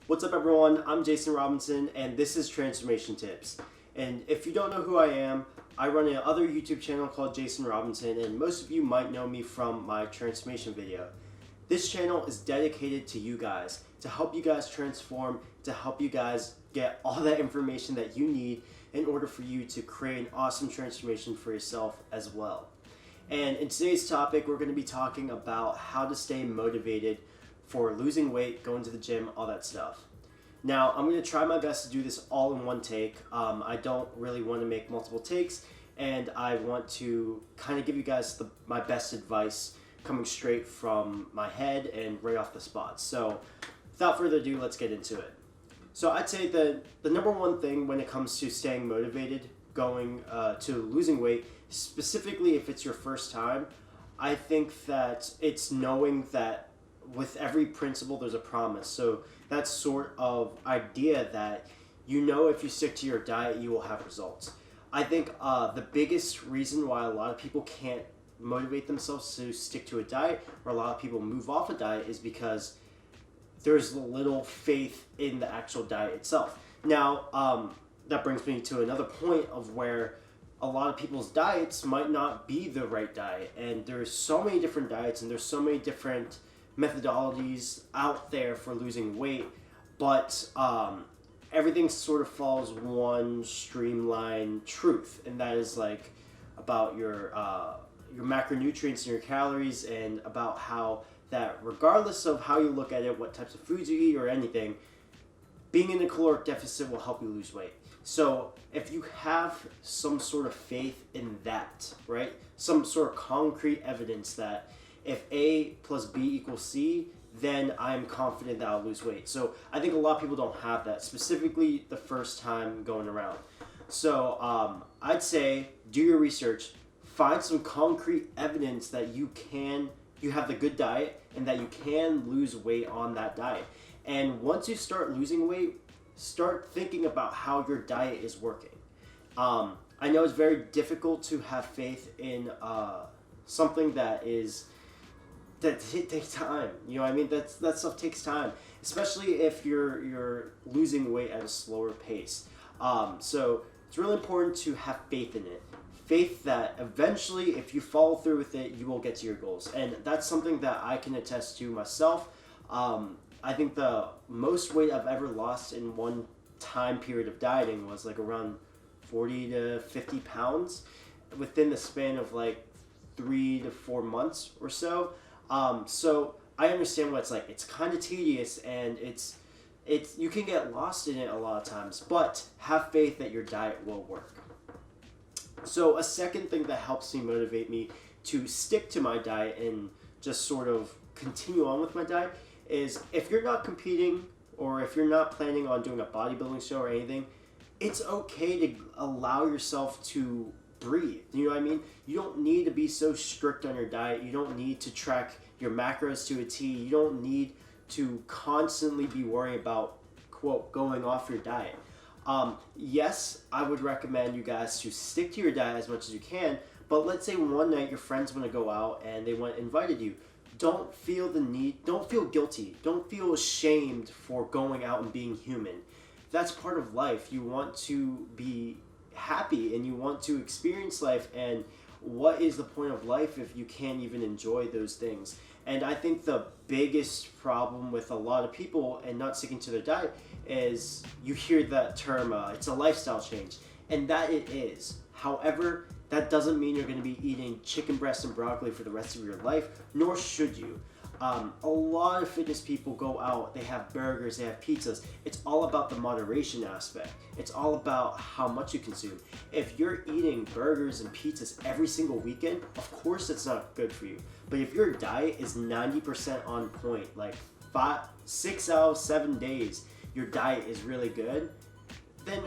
What's up, everyone? I'm Jason Robinson, and this is Transformation Tips. And if you don't know who I am, I run another YouTube channel called Jason Robinson, and most of you might know me from my transformation video. This channel is dedicated to you guys, to help you guys transform, to help you guys get all that information that you need in order for you to create an awesome transformation for yourself as well. And in today's topic, we're going to be talking about how to stay motivated for losing weight, going to the gym, all that stuff. Now, I'm going to try my best to do this all in one take. I don't really want to make multiple takes, and I want to kind of give you guys my best advice coming straight from my head and right off the spot. So without further ado, let's get into it. So I'd say the number one thing when it comes to staying motivated, going to losing weight, specifically if it's your first time, I think that it's knowing that with every principle there's a promise. So that sort of idea that you know if you stick to your diet you will have results. I think the biggest reason why a lot of people can't motivate themselves to stick to a diet, or a lot of people move off a diet, is because there's little faith in the actual diet itself. Now that brings me to another point of where a lot of people's diets might not be the right diet, and there's so many different diets and there's so many different methodologies out there for losing weight, but everything sort of follows one streamlined truth, and that is like about your macronutrients and your calories, and about how that regardless of how you look at it, what types of foods you eat or anything, being in a caloric deficit will help you lose weight. So if you have some sort of faith in that, right, some sort of concrete evidence that if A plus B equals C, then I'm confident that I'll lose weight. So I think a lot of people don't have that, specifically the first time going around. So I'd say do your research, find some concrete evidence that you have the good diet and that you can lose weight on that diet. And once you start losing weight, start thinking about how your diet is working. I know it's very difficult to have faith in something that takes time. You know what I mean? That stuff takes time, especially if you're losing weight at a slower pace. So it's really important to have faith in it. Faith that eventually, if you follow through with it, you will get to your goals. And that's something that I can attest to myself. I think the most weight I've ever lost in one time period of dieting was like around 40 to 50 pounds within the span of like 3 to 4 months or so. So I understand what it's like. It's kind of tedious, and it's you can get lost in it a lot of times, but have faith that your diet will work. So a second thing that helps me motivate me to stick to my diet and just sort of continue on with my diet is, if you're not competing or if you're not planning on doing a bodybuilding show or anything, it's okay to allow yourself to breathe. You know what I mean? You don't need to be so strict on your diet. You don't need to track your macros to a T. You don't need to constantly be worrying about, quote, going off your diet. Yes, I would recommend you guys to stick to your diet as much as you can, but let's say one night your friends want to go out and they invited you. Don't feel the need, don't feel guilty, don't feel ashamed for going out and being human. That's part of life. You want to be happy and you want to experience life, and what is the point of life if you can't even enjoy those things? And I think the biggest problem with a lot of people and not sticking to their diet is you hear that term, it's a lifestyle change, and that it is. However, that doesn't mean you're going to be eating chicken breast and broccoli for the rest of your life, nor should you. A lot of fitness people go out, they have burgers, they have pizzas. It's all about the moderation aspect. It's all about how much you consume. If you're eating burgers and pizzas every single weekend, of course it's not good for you. But if your diet is 90% on point, like 6 out of 7 days, your diet is really good, then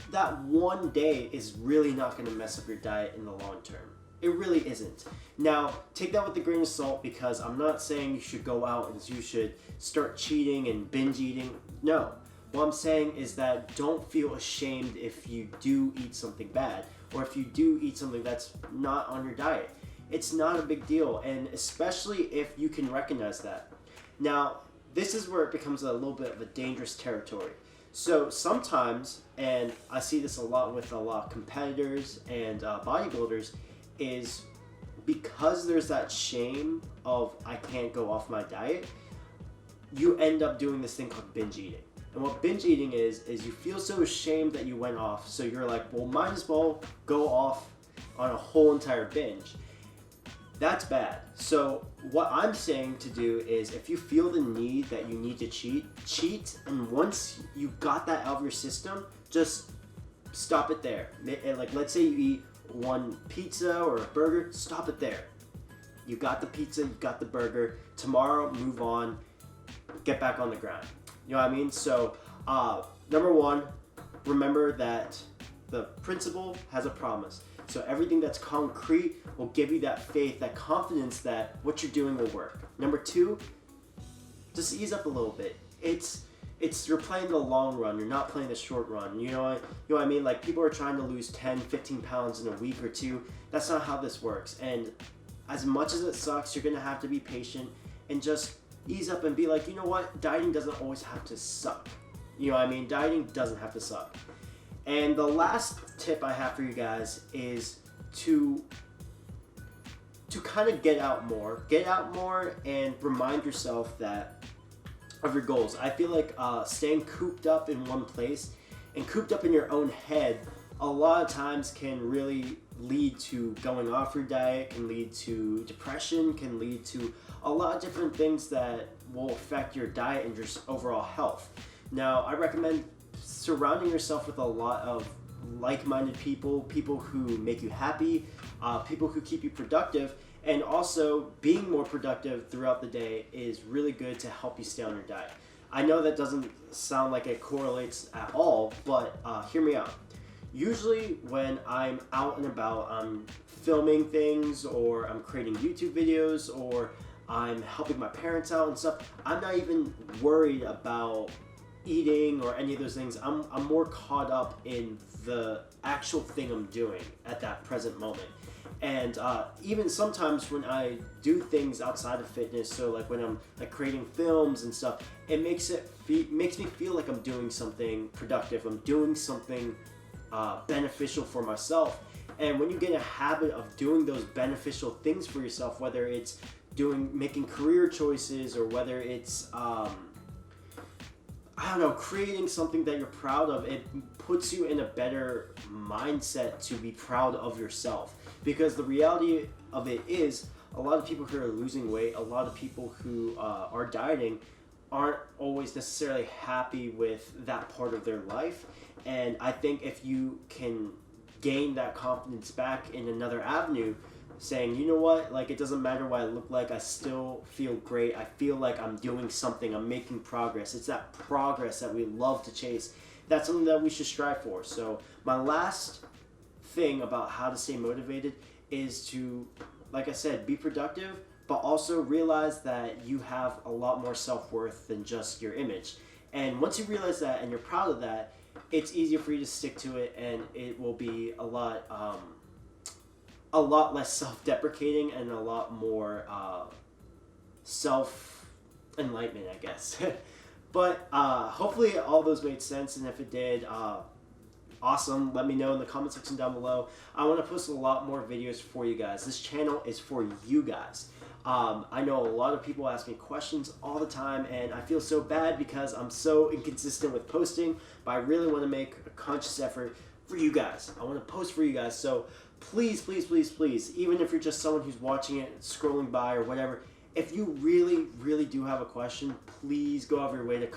that one day is really not going to mess up your diet in the long term. It really isn't. Now, take that with a grain of salt, because I'm not saying you should go out and you should start cheating and binge eating. No. What I'm saying is that don't feel ashamed if you do eat something bad, or if you do eat something that's not on your diet. It's not a big deal, and especially if you can recognize that. Now, this is where it becomes a little bit of a dangerous territory. So sometimes, and I see this a lot with a lot of competitors and bodybuilders, is because there's that shame of I can't go off my diet, you end up doing this thing called binge eating. And what binge eating is you feel so ashamed that you went off, so you're like, well, might as well go off on a whole entire binge. That's bad. So what I'm saying to do is, if you feel the need that you need to cheat, and once you got that out of your system, just stop it there. And like, let's say you eat one pizza or a burger, stop it there. You got the pizza, you got the burger. Tomorrow, move on, get back on the grind. You know what I mean? So, number one, remember that the principle has a promise. So everything that's concrete will give you that faith, that confidence that what you're doing will work. Number two, just ease up a little bit. It's you're playing the long run. You're not playing the short run. You know what I mean? Like, people are trying to lose 10, 15 pounds in a week or two. That's not how this works. And as much as it sucks, you're gonna have to be patient and just ease up and be like, you know what? Dieting doesn't always have to suck. You know what I mean? Dieting doesn't have to suck. And the last tip I have for you guys is to kind of get out more and remind yourself that of your goals. I feel like staying cooped up in one place and cooped up in your own head a lot of times can really lead to going off your diet, can lead to depression, can lead to a lot of different things that will affect your diet and your overall health. Now, I recommend surrounding yourself with a lot of like-minded people who make you happy, people who keep you productive, and also being more productive throughout the day is really good to help you stay on your diet. I know that doesn't sound like it correlates at all, but hear me out. Usually when I'm out and about, I'm filming things, or I'm creating YouTube videos, or I'm helping my parents out and stuff, I'm not even worried about eating or any of those things. I'm more caught up in the actual thing I'm doing at that present moment. And even sometimes when I do things outside of fitness, so like when I'm like creating films and stuff, it makes me feel like I'm doing something productive. I'm doing something beneficial for myself. And when you get a habit of doing those beneficial things for yourself, whether it's making career choices, or whether it's creating something that you're proud of, it puts you in a better mindset to be proud of yourself. Because the reality of it is, a lot of people who are losing weight, a lot of people who are dieting, aren't always necessarily happy with that part of their life. And I think if you can gain that confidence back in another avenue, saying, you know what, like, it doesn't matter what I look like, I still feel great, I feel like I'm doing something, I'm making progress. It's that progress that we love to chase. That's something that we should strive for. So my last thing about how to stay motivated is to, like I said, be productive, but also realize that you have a lot more self-worth than just your image. And once you realize that and you're proud of that, it's easier for you to stick to it, and it will be a lot less self-deprecating and a lot more self-enlightenment, I guess. But hopefully all those made sense, and if it did, awesome. Let me know in the comment section down below. I want to post a lot more videos for you guys. This channel is for you guys. I know a lot of people ask me questions all the time, and I feel so bad because I'm so inconsistent with posting, but I really want to make a conscious effort for you guys. I want to post for you guys. So please, please, please, please, even if you're just someone who's watching it, scrolling by or whatever, if you really, really do have a question, please go out of your way to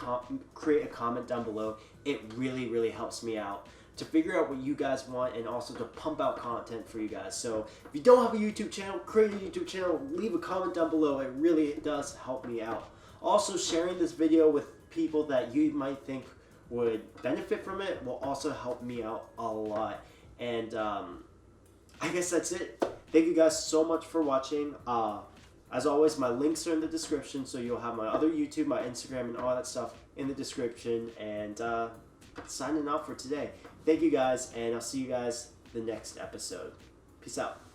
create a comment down below. It really, really helps me out to figure out what you guys want, and also to pump out content for you guys. So if you don't have a YouTube channel, create a YouTube channel, leave a comment down below. It really does help me out. Also, sharing this video with people that you might think would benefit from it will also help me out a lot. And I guess that's it. Thank you guys so much for watching. As always, my links are in the description, so you'll have my other YouTube, my Instagram, and all that stuff in the description. And signing off for today. Thank you guys, and I'll see you guys the next episode. Peace out.